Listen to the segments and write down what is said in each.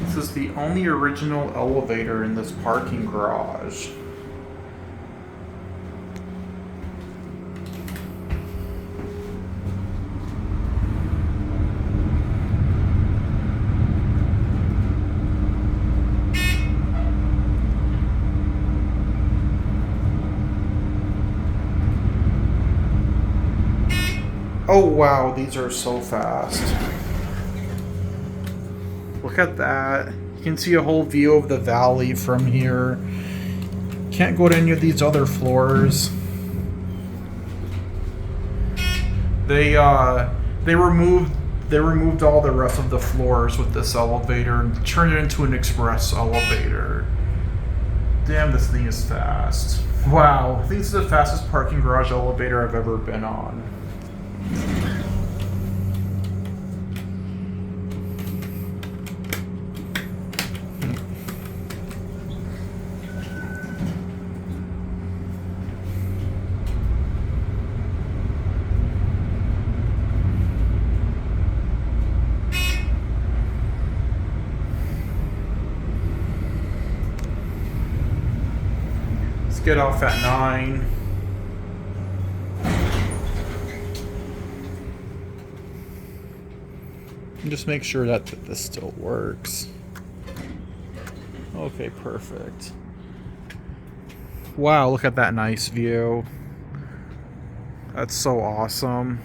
This is the only original elevator in this parking garage. Oh wow, these are so fast. Look at that. You can see a whole view of the valley from here. Can't go to any of these other floors. They removed all the rest of the floors with this elevator and turned it into an express elevator. Damn, this thing is fast. Wow, I think this is the fastest parking garage elevator I've ever been on. Let's get off at 9. And just make sure that this still works. Okay, perfect. Wow, look at that nice view. That's so awesome.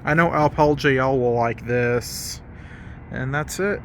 I know Alpal JL will like this. And that's it.